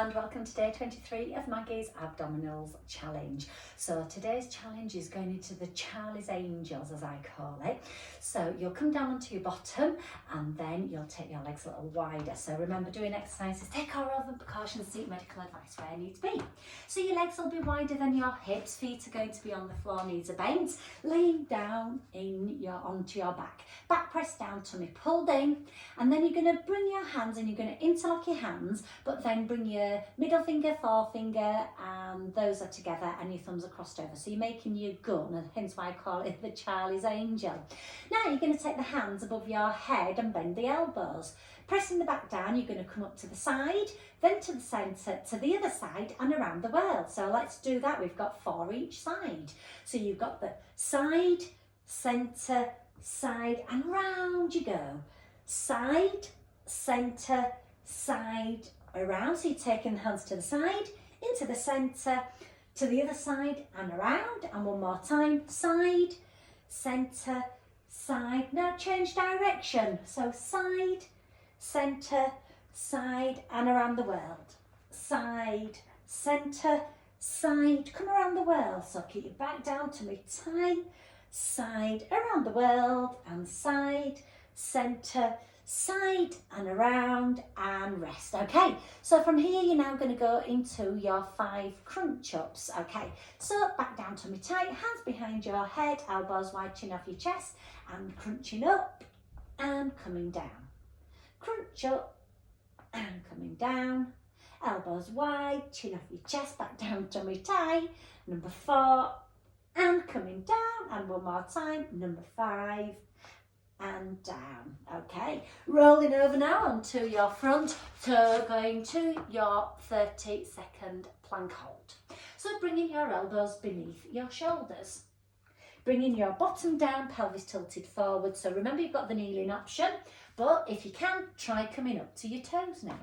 and welcome to day 23 of Maggie's Abdominals Challenge. So today's challenge is going into the Charlie's Angels, as I call it. So you'll come down onto your bottom and then you'll take your legs a little wider. So remember, doing exercises, take all relevant precautions, seek medical advice where you need to be. So your legs will be wider than your hips, feet are going to be on the floor, knees are bent, laying down onto your back. Back pressed down, tummy pulled in, and then you're going to bring your hands and you're going to interlock your hands, but then bring your middle finger, forefinger, and those are together, and your thumbs are crossed over. So you're making your gun, and hence why I call it the Charlie's Angel. Now you're going to take the hands above your head and bend the elbows. Pressing the back down, you're going to come up to the side, then to the centre, to the other side, and around the world. So let's do that. We've got 4 each side. So you've got the side, centre, side, and round you go. Side, centre, side, around. So you're taking the hands to the side, into the centre, to the other side, and around. And one more time. Side, centre, side. Now change direction. So side, centre, side, and around the world. Side, centre, side. Come around the world. So keep your back down to mid-thigh. Side, around the world, and side, centre, side, and around, and rest. Okay, so from here you're now going to go into your 5 crunch ups. Okay, so back down tummy tight, hands behind your head, elbows wide, chin off your chest, and crunching up and coming down. Crunch up and coming down, elbows wide, chin off your chest, back down tummy tight. Number 4 and coming down, and one more time, number 5 and down. Okay, rolling over now onto your front toe, going to your 30-second plank hold. So bringing your elbows beneath your shoulders, bringing your bottom down, pelvis tilted forward. So remember, you've got the kneeling option, but if you can, try coming up to your toes now.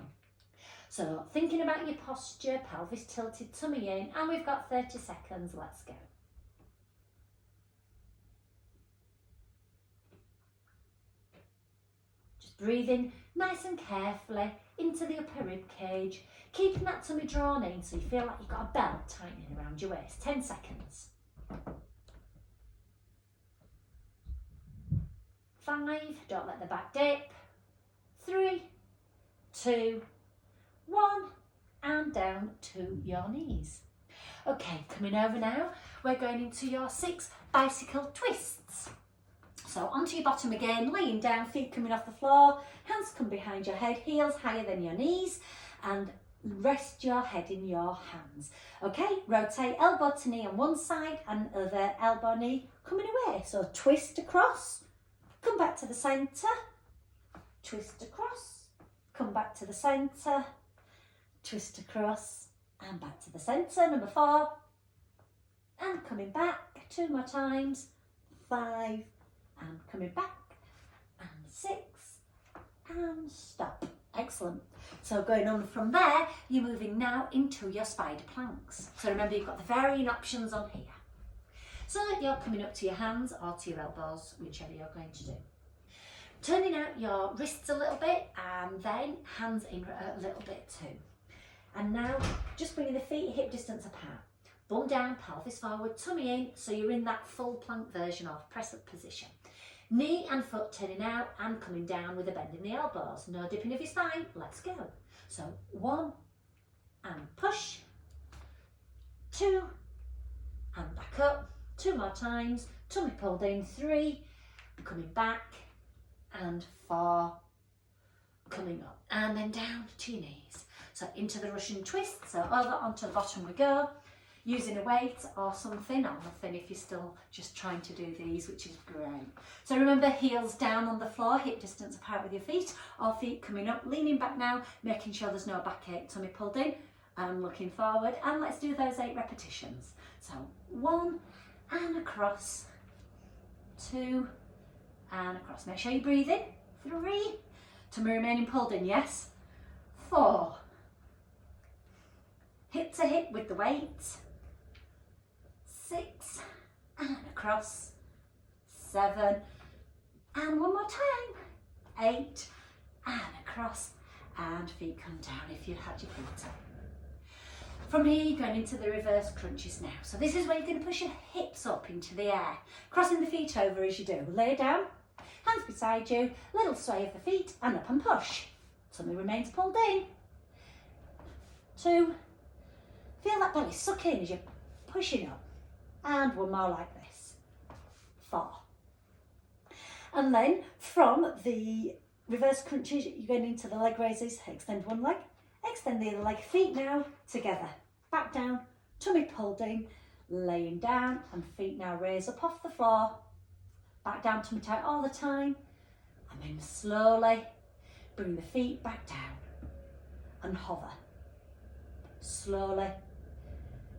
So thinking about your posture, pelvis tilted, tummy in, and we've got 30 seconds, let's go. Breathing nice and carefully into the upper rib cage, keeping that tummy drawn in so you feel like you've got a belt tightening around your waist. 10 seconds. 5, don't let the back dip. 3, 2, 1, and down to your knees. Okay, coming over now, we're going into your 6 bicycle twists. So onto your bottom again, laying down, feet coming off the floor, hands come behind your head, heels higher than your knees, and rest your head in your hands. Okay, rotate elbow to knee on one side and other elbow knee coming away. So twist across, come back to the centre, twist across, come back to the centre, twist across and back to the centre. Number 4, and coming back 2 more times, 5, and coming back, and 6, and stop. Excellent. So going on from there, you're moving now into your spider planks. So remember, you've got the varying options on here. So you're coming up to your hands or to your elbows, whichever you're going to do. Turning out your wrists a little bit, and then hands in a little bit too. And now just bringing the feet hip distance apart. Bum down, pelvis forward, tummy in, so you're in that full plank version of press up position. Knee and foot turning out and coming down with a bend in the elbows. No dipping of your spine, let's go. So 1, and push, 2, and back up, 2 more times, tummy pulled in, 3, coming back, and 4, coming up, and then down to your knees. So into the Russian twist, so over onto the bottom we go. Using a weight or something, or nothing if you're still just trying to do these, which is great. So remember, heels down on the floor, hip distance apart with your feet, or feet coming up, leaning back now, making sure there's no backache, tummy pulled in, and looking forward. And let's do those 8 repetitions. So 1, and across, 2, and across. Make sure you breathe in. 3, tummy remaining pulled in, yes. 4, hip to hip with the weight. 6, and across, 7, and one more time, 8, and across, and feet come down if you had your feet up. From here, you're going into the reverse crunches now. So this is where you're going to push your hips up into the air, crossing the feet over as you do. Lay down, hands beside you, little sway of the feet, and up and push. Tummy remains pulled in. 2, feel that belly suck in as you're pushing up. And one more like this. 4. And then from the reverse crunches, you're going into the leg raises. Extend one leg, extend the other leg. Feet now together. Back down, tummy pulled in, laying down, and feet now raise up off the floor. Back down, tummy tight all the time. And then slowly bring the feet back down and hover. Slowly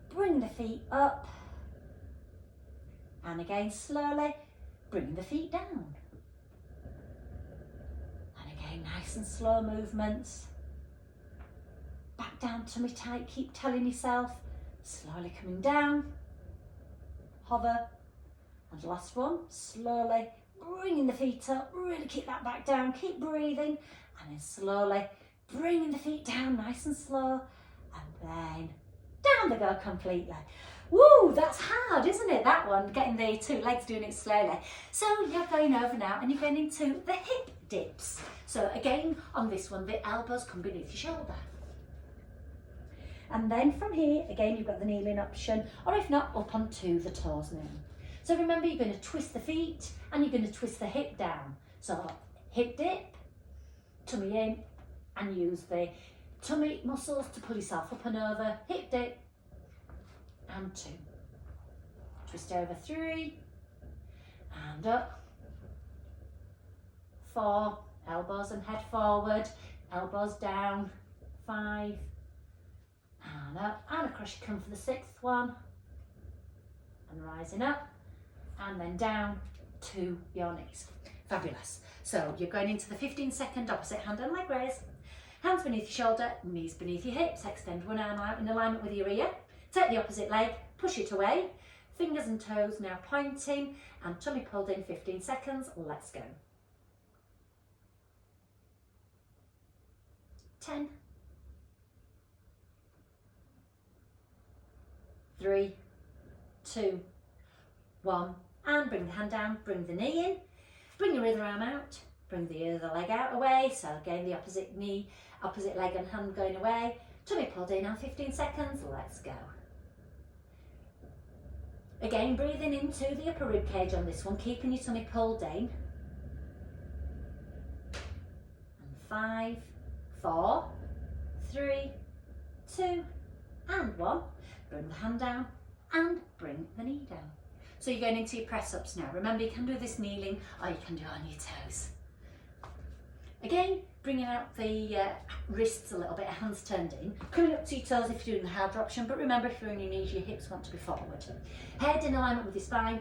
bring the feet up. And again, slowly bring the feet down. And again, nice and slow movements. Back down, tummy tight, keep telling yourself. Slowly coming down. Hover. And last one, slowly bringing the feet up. Really keep that back down, keep breathing. And then slowly bringing the feet down, nice and slow. And then down they go completely. Woo, that's hard, isn't it, that one, getting the 2 legs, doing it slowly. So you're going over now and you're going into the hip dips. So again, on this one, the elbows come beneath your shoulder. And then from here, again, you've got the kneeling option, or if not, up onto the toes now. So remember, you're going to twist the feet and you're going to twist the hip down. So hip dip, tummy in, and use the tummy muscles to pull yourself up and over. Hip dip, and 2. Twist over 3, and up. 4, elbows and head forward, elbows down. 5, and up, and across you come for the 6th one. And rising up, and then down to your knees. Fabulous. So you're going into the 15-second opposite hand and leg raise. Hands beneath your shoulder, knees beneath your hips. Extend one arm out in alignment with your ear. Take the opposite leg, push it away. Fingers and toes now pointing, and tummy pulled in. 15 seconds. Let's go. 10. 3, 2, 1. And bring the hand down, bring the knee in. Bring your other arm out, bring the other leg out away. So again, the opposite knee, opposite leg and hand going away. Tummy pulled in, now 15 seconds, let's go. Again, breathing into the upper rib cage on this one, keeping your tummy pulled in. And 5, 4, 3, 2, and 1. Bring the hand down and bring the knee down. So you're going into your press ups now. Remember, you can do this kneeling or you can do it on your toes. Again, bringing out the wrists a little bit, hands turned in. Coming up to your toes if you're doing the harder option, but remember, if you're on your knees, your hips want to be forward. Head in alignment with your spine,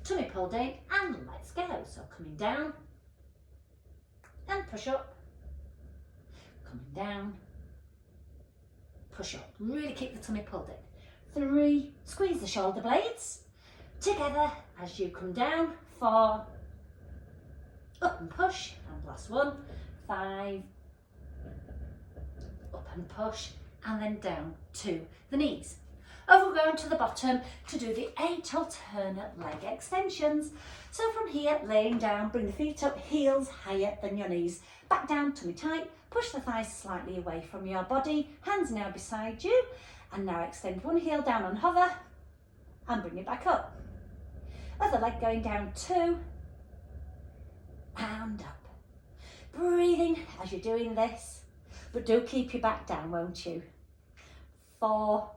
tummy pulled in, and let's go. So coming down, and push up. Coming down, push up. Really keep the tummy pulled in. 3, squeeze the shoulder blades together as you come down. 4, up and push, and last one. 5, up and push, and then down to the knees. Over going to the bottom to do the 8 alternate leg extensions. So from here, laying down, bring the feet up, heels higher than your knees. Back down, tummy tight, push the thighs slightly away from your body. Hands now beside you. And now extend one heel down and hover, and bring it back up. Other leg going down, 2, and up. Breathing as you're doing this, but do keep your back down, won't you? 4,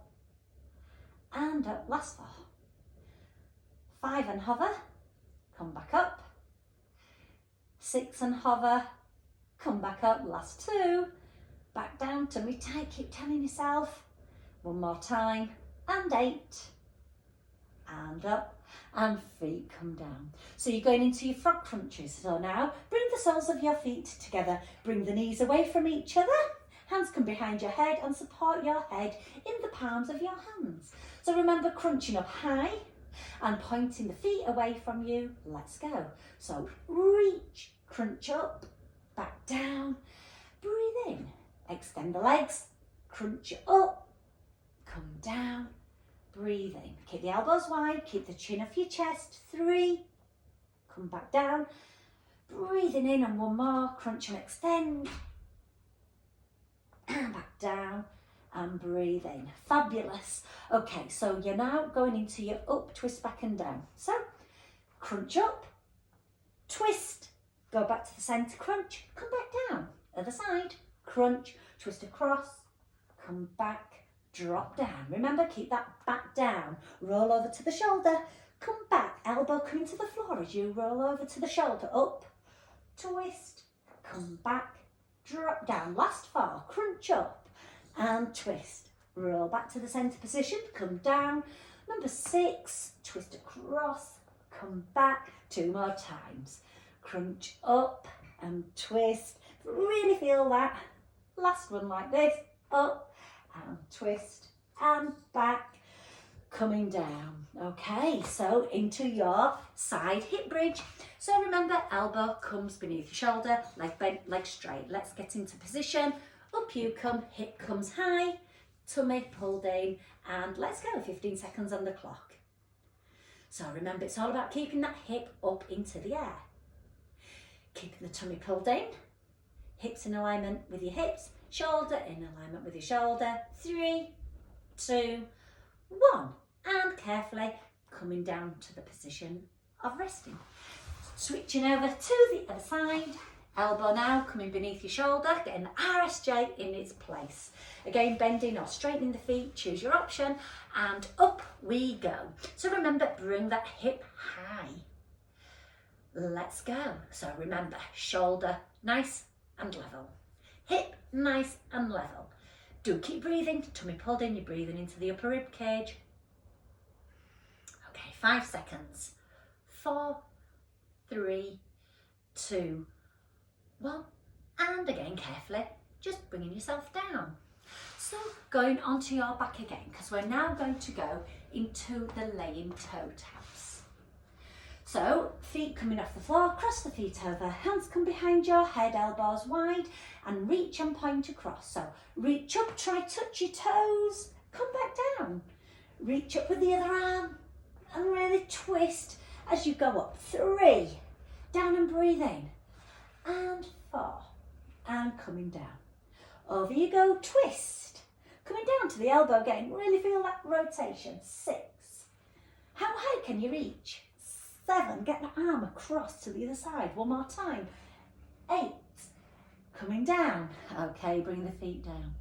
and up, last 4. 5 and hover, come back up. 6 and hover, come back up, last 2. Back down, tummy tight, keep telling yourself. 1 more time, and 8, and up, and feet come down. So you're going into your frog crunches. So now bring the soles of your feet together, bring the knees away from each other, hands come behind your head and support your head in the palms of your hands. So remember, crunching up high and pointing the feet away from you. Let's go. So reach, crunch up, back down, breathe in, extend the legs, crunch up, come down, breathing. Keep the elbows wide, keep the chin off your chest. 3, come back down, breathing in, and one more, crunch and extend. And back down and breathe in. Fabulous. Okay, so you're now going into your up, twist back and down. So crunch up, twist, go back to the centre, crunch, come back down. Other side, crunch, twist across, come back, drop down. Remember, keep that back down. Roll over to the shoulder, come back, elbow coming to the floor as you roll over to the shoulder. Up, twist, come back, drop down. Last 4, crunch up and twist. Roll back to the centre position, come down. Number 6, twist across, come back. 2 more times. Crunch up and twist. Really feel that. Last one like this. Up and twist and back. Coming down. Okay, so into your side hip bridge. So remember, elbow comes beneath your shoulder, leg bent, leg straight. Let's get into position. Up you come, hip comes high, tummy pulled in, and let's go, 15 seconds on the clock. So remember, it's all about keeping that hip up into the air. Keeping the tummy pulled in, hips in alignment with your hips, shoulder in alignment with your shoulder. 3, 2, 1. And carefully coming down to the position of resting. Switching over to the other side. Elbow now coming beneath your shoulder, getting the RSJ in its place. Again, bending or straightening the feet, choose your option, and up we go. So remember, bring that hip high. Let's go. So remember, shoulder nice and level. Hip nice and level. Do keep breathing, tummy pulled in, you're breathing into the upper rib cage. Okay, 5 seconds. 4, 3, 2, 1, and again carefully, just bringing yourself down. So going onto your back again, because we're now going to go into the laying toe taps. So feet coming off the floor, cross the feet over, hands come behind your head, elbows wide, and reach and point across. So reach up, try touch your toes, come back down. Reach up with the other arm and really twist as you go up. 3, down and breathe in. And 4, and coming down. Over you go, twist. Coming down to the elbow again, really feel that rotation. 6. How high can you reach? 7, get the arm across to the other side. One more time. 8, coming down. Okay, bring the feet down.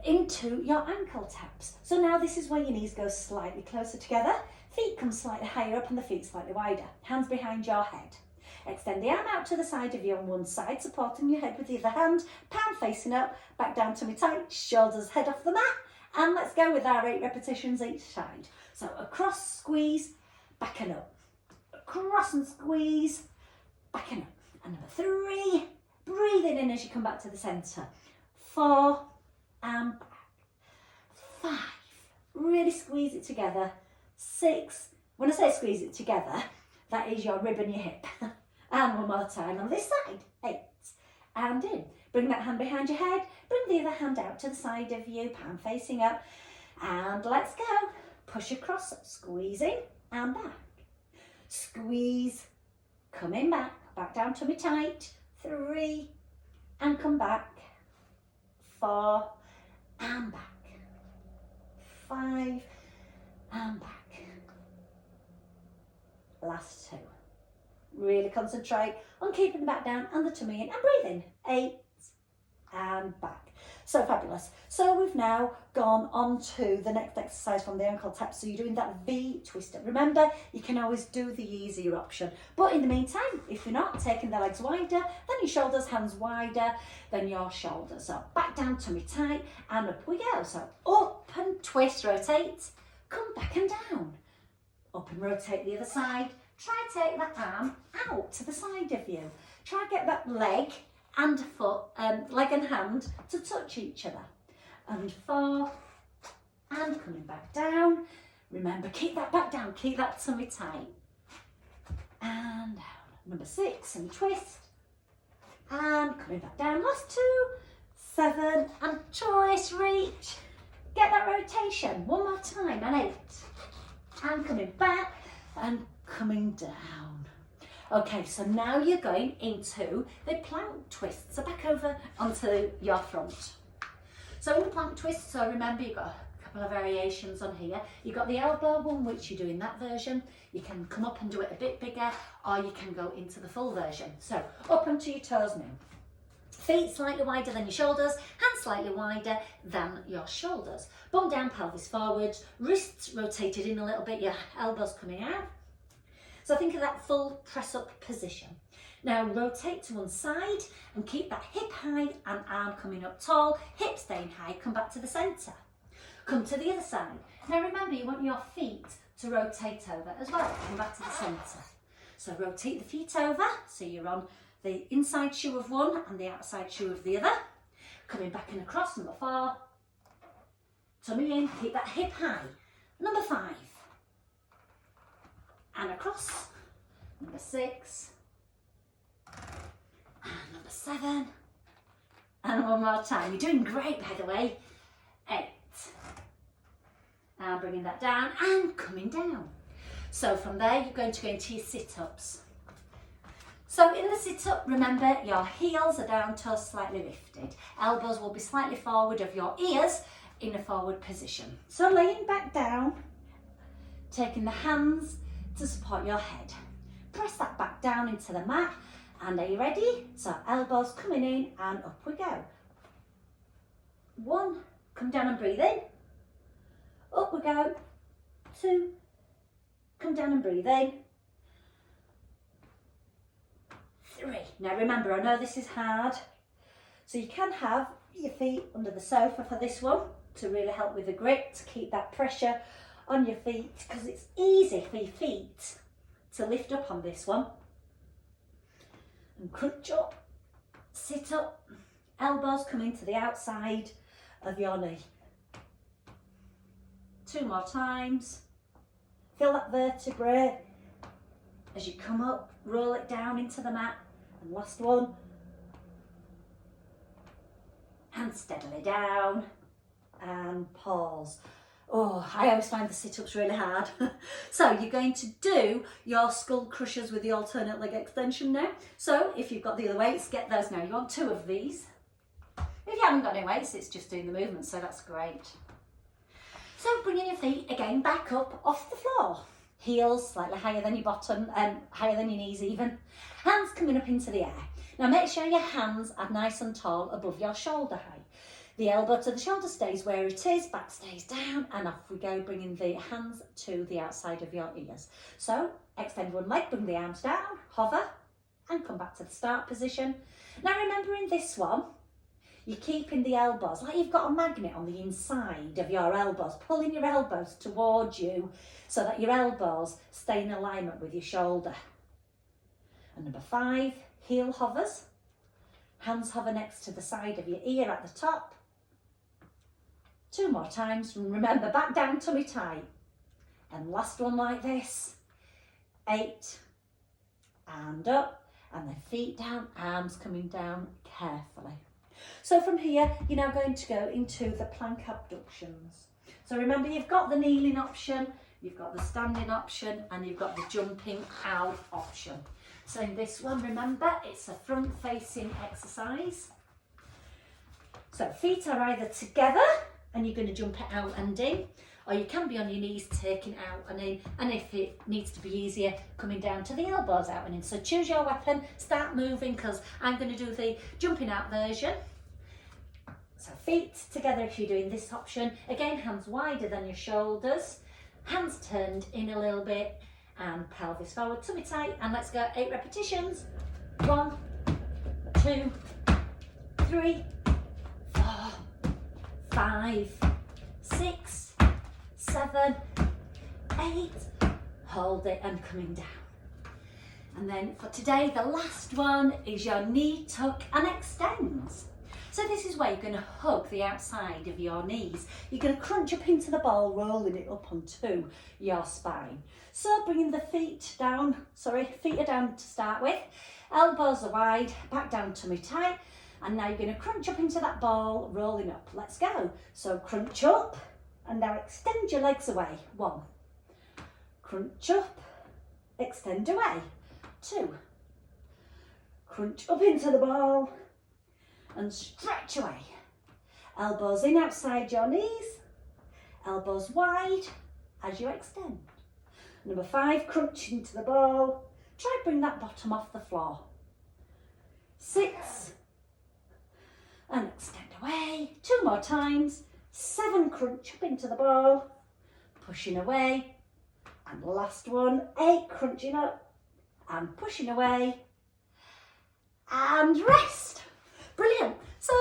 Into your ankle taps. So now this is where your knees go slightly closer together. Feet come slightly higher up and the feet slightly wider. Hands behind your head. Extend the arm out to the side of you on one side, supporting your head with the other hand, palm facing up, back down tummy tight, shoulders head off the mat, and let's go with our 8 repetitions each side. So across, squeeze, back and up. Across and squeeze, back and up. And number 3, breathing in as you come back to the centre. 4, and back. 5, really squeeze it together. 6, when I say squeeze it together, that is your rib and your hip. And one more time on this side. 8, and in. Bring that hand behind your head, bring the other hand out to the side of you, palm facing up, and let's go. Push across, squeezing, and back. Squeeze, coming back, back down tummy tight. 3, and come back. 4, and back. 5, and back. Last 2. Really concentrate on keeping the back down and the tummy in and breathe in. 8, and back. So fabulous. So we've now gone on to the next exercise from the ankle tap. So you're doing that V twister. Remember, you can always do the easier option. But in the meantime, if you're not taking the legs wider, then your shoulders, hands wider than your shoulders. So back down, tummy tight, and up we go. So up and twist, rotate, come back and down. Up and rotate the other side. Try take that arm out to the side of you. Try get that leg and foot, leg and hand to touch each other. And 4, and coming back down. Remember, keep that back down, keep that tummy tight. And down. Number 6, and twist. And coming back down. Last 2, 7, and twist, reach. Get that rotation. One more time, and 8. And coming back and coming down. Okay, so now you're going into the plank twist. So back over onto your front. So in the plank twist, so remember you've got a couple of variations on here. You've got the elbow one, which you're doing that version. You can come up and do it a bit bigger, or you can go into the full version. So up onto your toes now. Feet slightly wider than your shoulders, hands slightly wider than your shoulders. Bum down, pelvis forward, wrists rotated in a little bit, your elbows coming out. So think of that full press up position. Now rotate to one side and keep that hip high and arm coming up tall, hip staying high, come back to the centre. Come to the other side. Now remember you want your feet to rotate over as well, come back to the centre. So rotate the feet over, so you're on the inside shoe of one and the outside shoe of the other. Coming back and across, number 4. Tummy in, keep that hip high. Number 5. And across, number 6, and number 7, and one more time. You're doing great, by the way. 8, and bringing that down and coming down. So from there, you're going to go into your sit-ups. So in the sit-up, remember your heels are down, toes slightly lifted. Elbows will be slightly forward of your ears in a forward position. So laying back down, taking the hands to support your head. Press that back down into the mat, and are you ready? So elbows coming in and up we go. 1, come down and breathe in. Up we go. 2, come down and breathe in. 3. Now remember, I know this is hard, so you can have your feet under the sofa for this one to really help with the grip, to keep that pressure on your feet, because it's easy for your feet to lift up on this one. And crunch up, sit up, elbows coming to the outside of your knee. 2 more times. Feel that vertebrae as you come up, roll it down into the mat. And last one. And steadily down and pause. Oh, I always find the sit-ups really hard. So you're going to do your skull crushers with the alternate leg extension now. So if you've got the other weights, get those now. You want 2 of these. If you haven't got any weights, it's just doing the movement, so that's great. So bringing your feet again back up off the floor. Heels slightly higher than your bottom, higher than your knees even. Hands coming up into the air. Now make sure your hands are nice and tall above your shoulder height. The elbow to the shoulder stays where it is, back stays down, and off we go, bringing the hands to the outside of your ears. So extend one leg, bring the arms down, hover, and come back to the start position. Now remember in this one, you're keeping the elbows, like you've got a magnet on the inside of your elbows, pulling your elbows towards you so that your elbows stay in alignment with your shoulder. And number 5, heel hovers. Hands hover next to the side of your ear at the top. 2 more times, and remember, back down, tummy tight. And last one like this. 8, and up, and then feet down, arms coming down carefully. So from here, you're now going to go into the plank abductions. So remember, you've got the kneeling option, you've got the standing option, and you've got the jumping out option. So in this one, remember, it's a front-facing exercise. So feet are either together, and you're going to jump it out and in, or you can be on your knees taking out and in, and if it needs to be easier, coming down to the elbows out and in. So choose your weapon, start moving, because I'm going to do the jumping out version. So feet together if you're doing this option. Again, hands wider than your shoulders, hands turned in a little bit, and pelvis forward, tummy tight, and let's go 8 repetitions. 1, 2, 3, 4, 5, 6, 7, 8, hold it and coming down. And then for today, the last one is your knee tuck and extends. So this is where you're going to hug the outside of your knees. You're going to crunch up into the ball, rolling it up onto your spine. So bringing the feet down, feet are down to start with. Elbows are wide, back down tummy tight. And now you're going to crunch up into that ball, rolling up. Let's go. So crunch up and now extend your legs away. 1. Crunch up, extend away. 2. Crunch up into the ball and stretch away. Elbows in outside your knees, elbows wide as you extend. Number 5, crunch into the ball. Try bring that bottom off the floor. 6, and extend away. 2 more times. 7, crunch up into the ball, pushing away. And last one, 8, crunching up and pushing away. And rest. Brilliant. So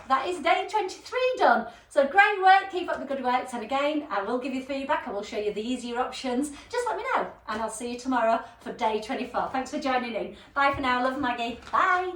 that is day 23 done. So great work, keep up the good work. And again, I will give you feedback. I will show you the easier options. Just let me know and I'll see you tomorrow for day 24. Thanks for joining in. Bye for now. Love, Maggie. Bye.